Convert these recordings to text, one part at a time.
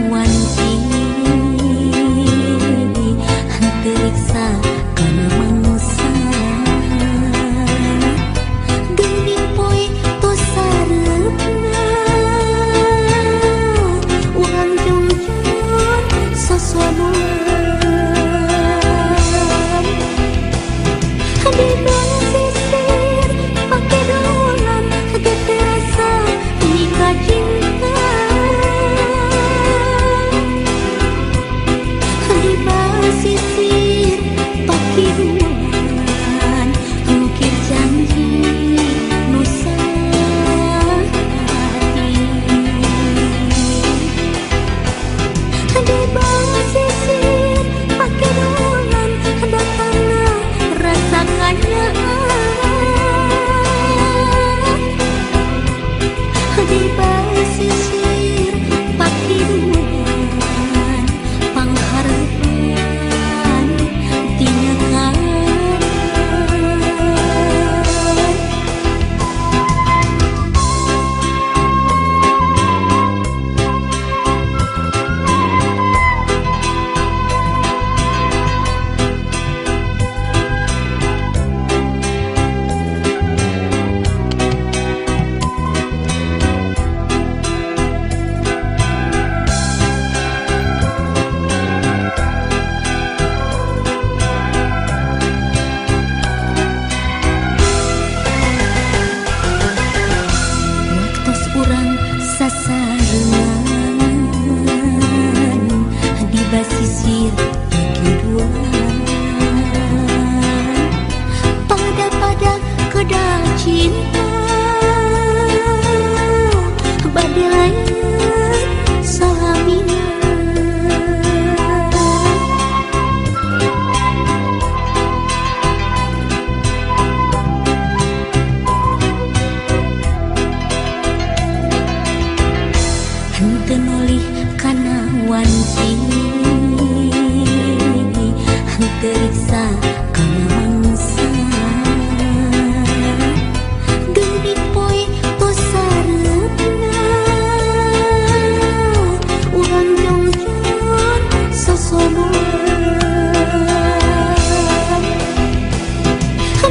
wanci teriksa karena mangsa geuning poe tos sareupna urang jujur sosonuan di basisir pake dolan hege terasa nikah cinta di basisir pake dolan mungkin janji nusa hati di basisir pake dolan datangna rasakannya di basisir pake dolan panghareupan tinyakan waktos urang sasarengan di basisir pake dolan pada kedah cinta bade lain salamina henteu nolih kana wanci teriksa kana mangsa geuning poe tos sareupna urang jujur sosonuan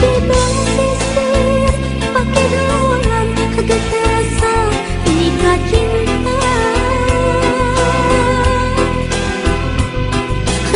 di basisir pake dolan hege terasa nikah cinta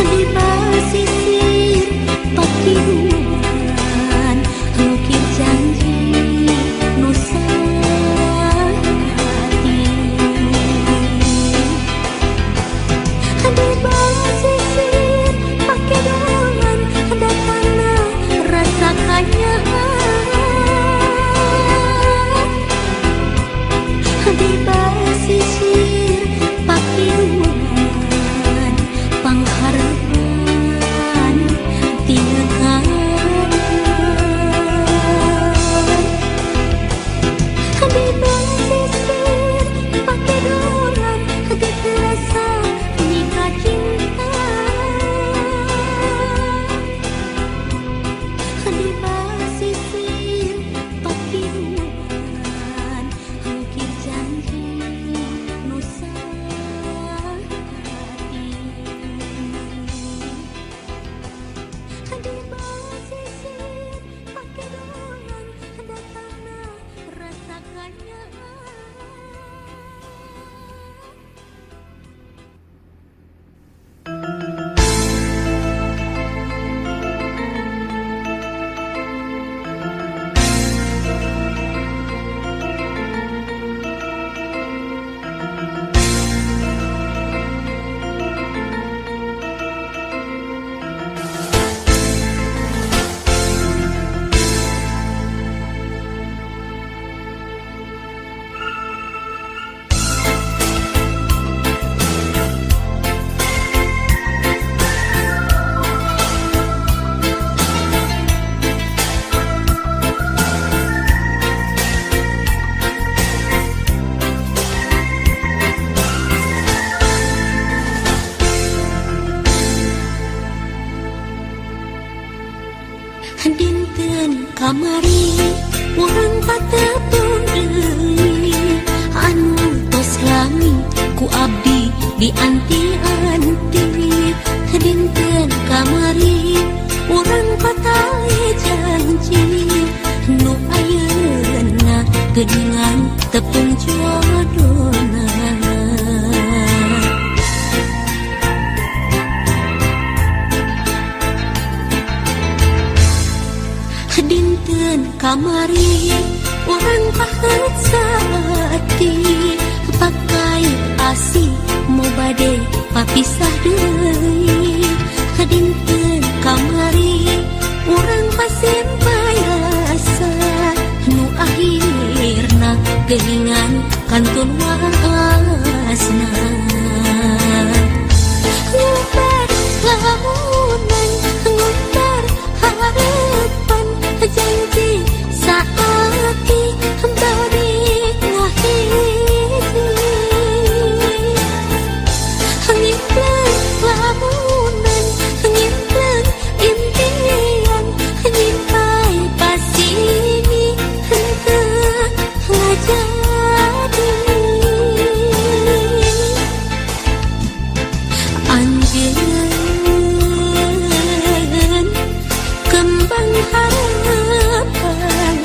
di basisir pake dolan mungkin janji nusa hati di basisir pake dolan datangna rasakannya di basisir pake dolan panghareupan tinyakan di basisir pake dolan hege terasa nikah cinta di basisir pake dolan mungkin janji nusa hati di basisir pake dolan datangna rasakannya dinten kamari urang patepung deui anu tos lami ku abdi di dianti-anti dinten kamari urang patai janji nu ayeuna geuningan tepung jodohna dinten kamari urang pahet saati pakai asih mau bade papisah deui dinten kamari urang pasimpai rasa nu akhirna geuningan kantun wasna ngubar lamunan ngubar harapan janji saati bari ngahiji ngimpleng lamunan ngimpleng impian nyimpai pasini henteu ngajadi anjeun kembang harapan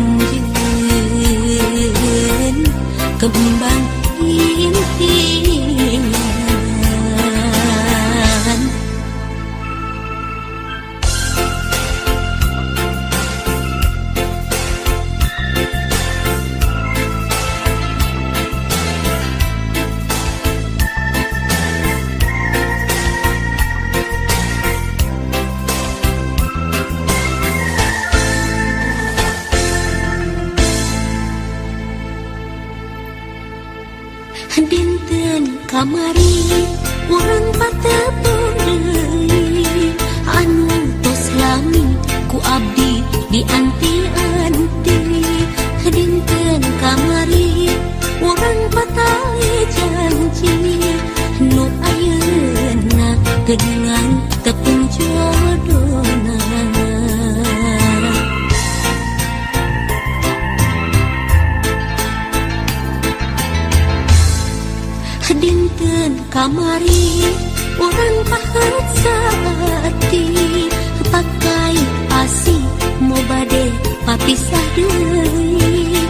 anjeun kembang impian dinten kamari urang patepung deui anu tos lami ku abdi dianti-anti dinten kamari urang patai janji nu ayeuna geuningan tepung jodohna dinten kamari urang pahet saati pakai asih mau bade papisah deui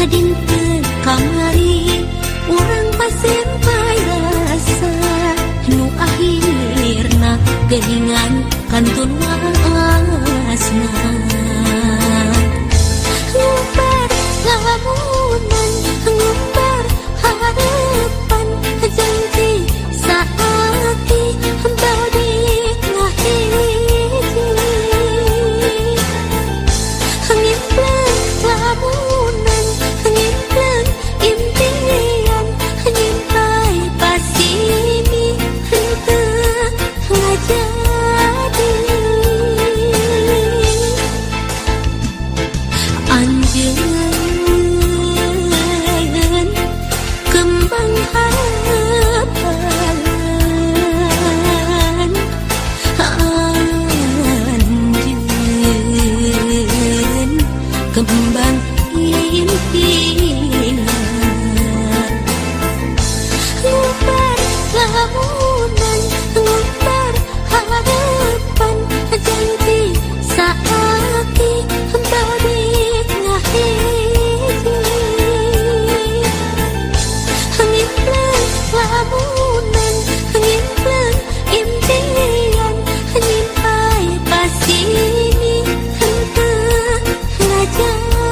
dinten kamari urang pasimpai rasa nu akhirna geuningan kantun wasna ngubar lamunan ngubar harapan janji saati bari ngahiji ngimpleng lamunan ngimpleng impian nyimpai pasini henteu ngajadi anjeun kembang harapan anjeun kembang impian ngubar lamunan ngubar harapan janji saati bari ngahiji ngimpleng lamunan ngimpleng impian nyimpai pasini henteu ngajadi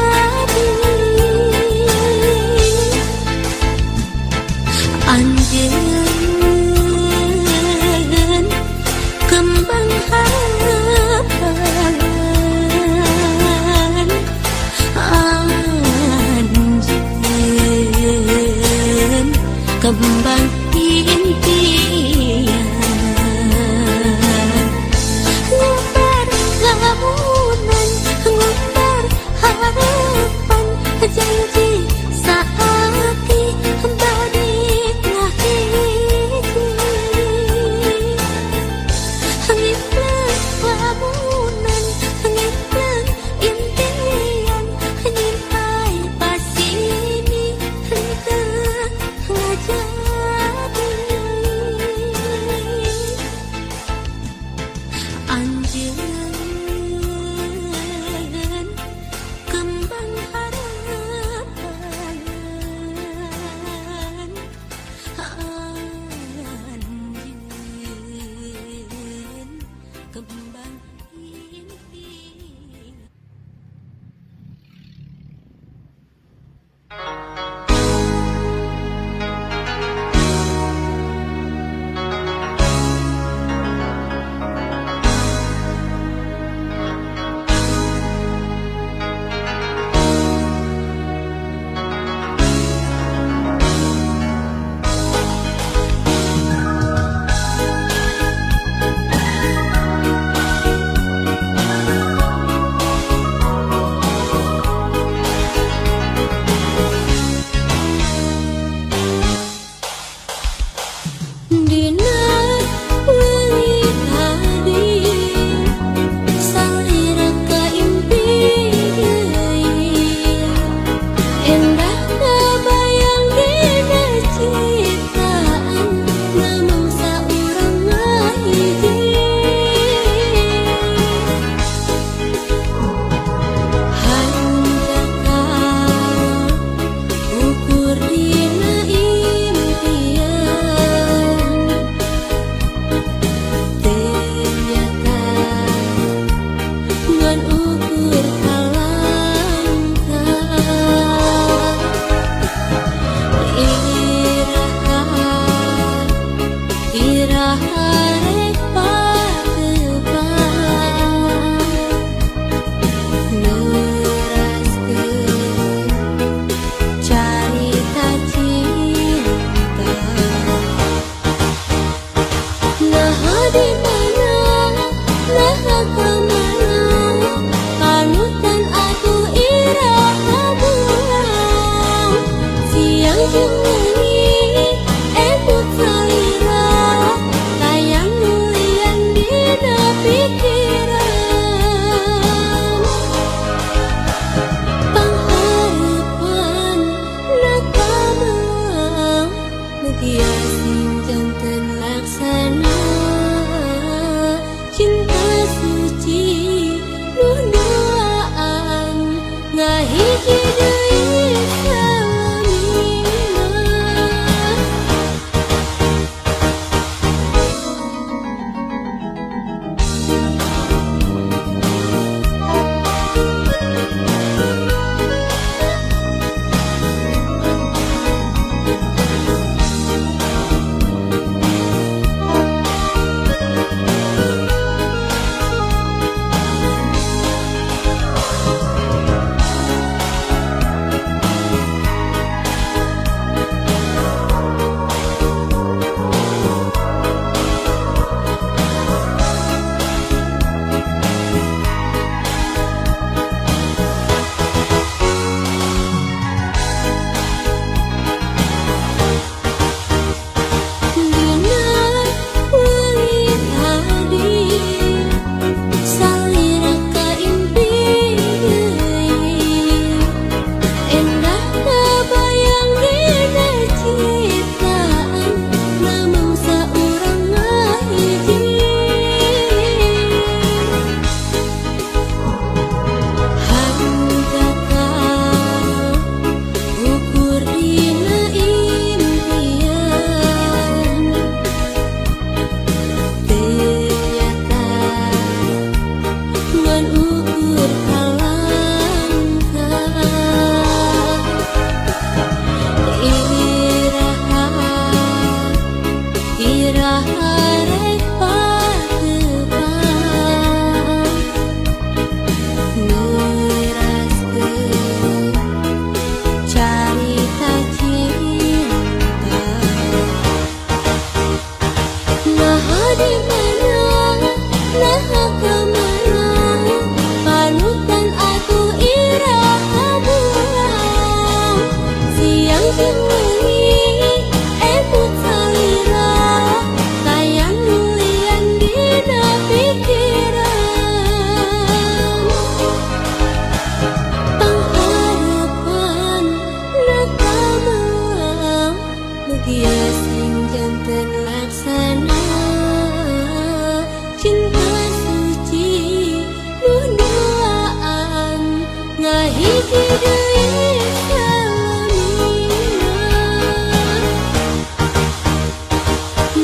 ngahiji deui salamina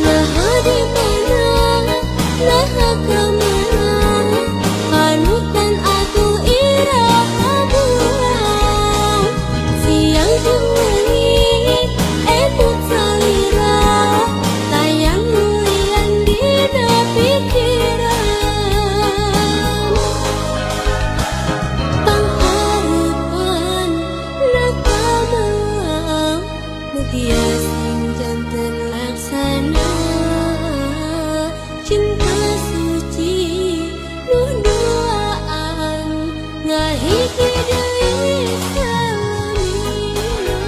naha di mana naha kamana panutan aku iraha bulan siang jeung leungit etut salira tayang nulian dina pikiran pangharepan nakamang muhias injan terlaksana cinta suci nuh duaan ngahiji deui salamina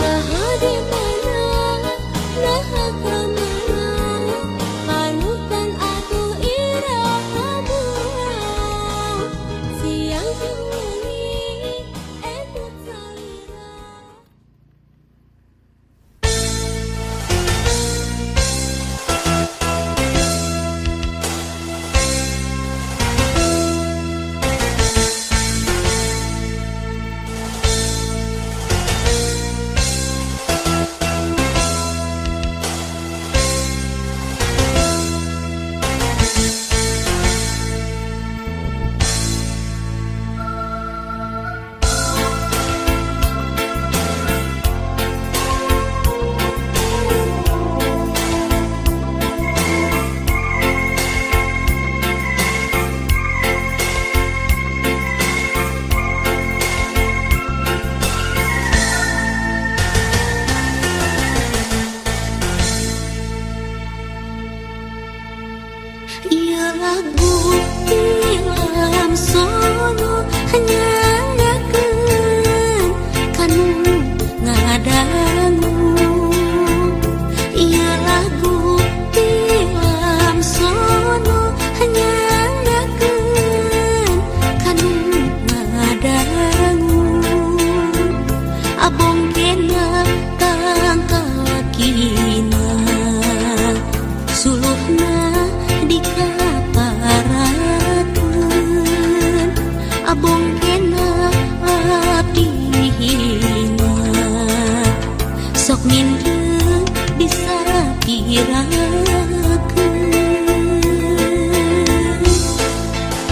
naha di mana naha kamana panutan aku iraha bulan siang jeung leungit etut salira ialah bukti lam sono hanya ngakeun kanu ngadangu ialah bukti lam sono hanya ngakeun kanu ngadangu abong kena tangkakina suluhna dikaparakeun abong kena abdina sok mindeng bisa pirakeun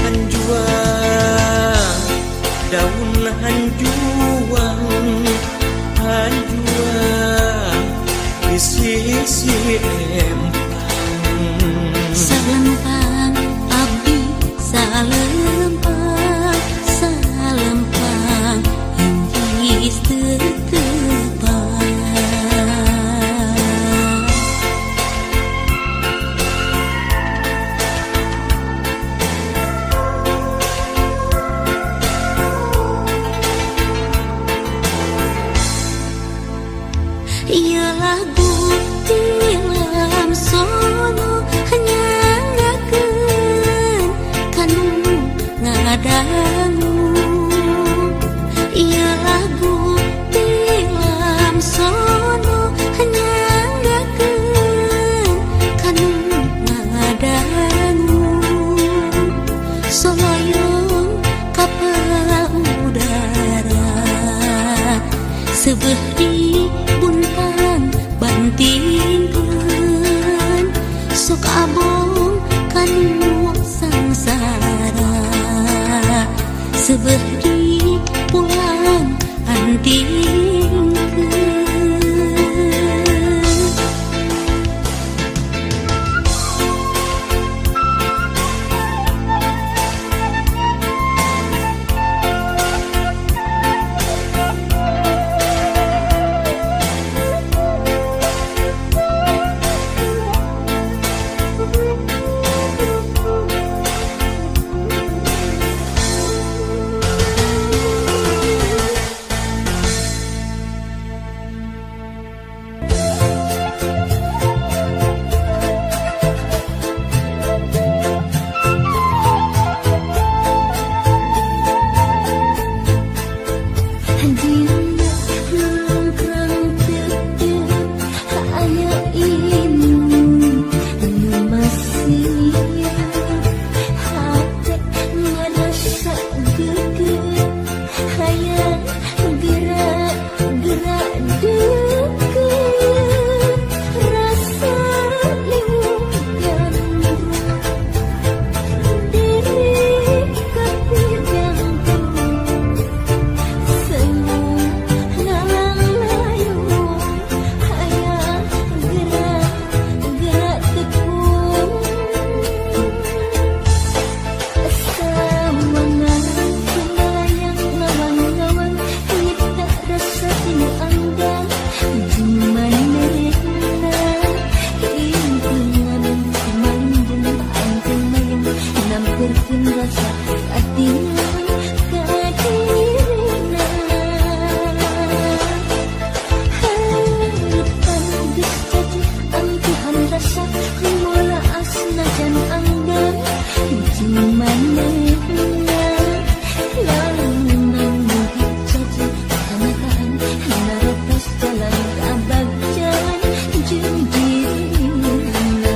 hanjuang daun hanjuang hanjuang di sisi salempang abdi salempang salempang hinggis tetepang ialah bukti lam sono hanya ngakeun kanu ngadangu ialah bukti lam sono hanya ngakeun kanu ngadangu soloyong kapal udara seubeuh di buntang bantingkeun sok abong kanu sangsara seubeuh di pulang antingkeun bikin rasa keadilan keadilan harapan geus jadi angkuhan rasa mula asna jan anggan jumanehna lalu nanggung jadi kenyataan naratas jalan kabagjan jeung dirina.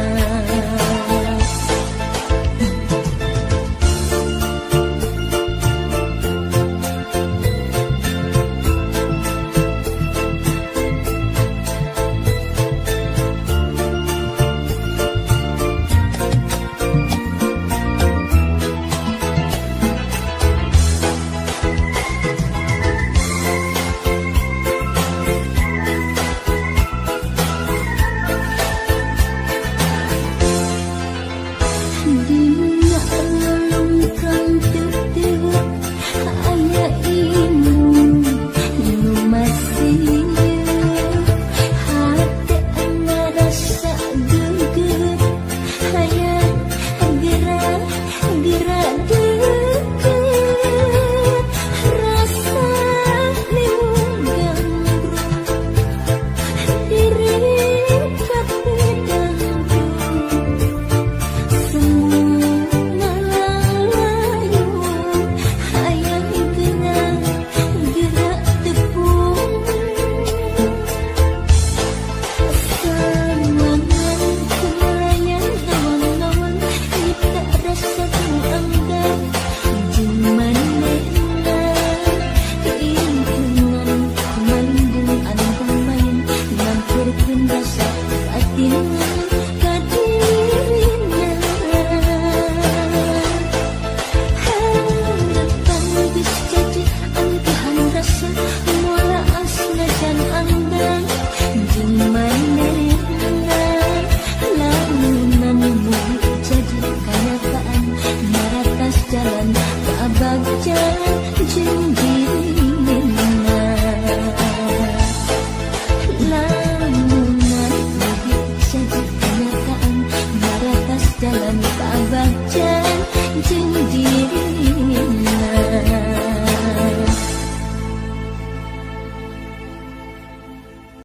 Dina ngalungkang teu aya ilmu nu masih hate ngarasa geger aya gerak deket rasa liung ganggu diri kapedang jalan ke abad jalan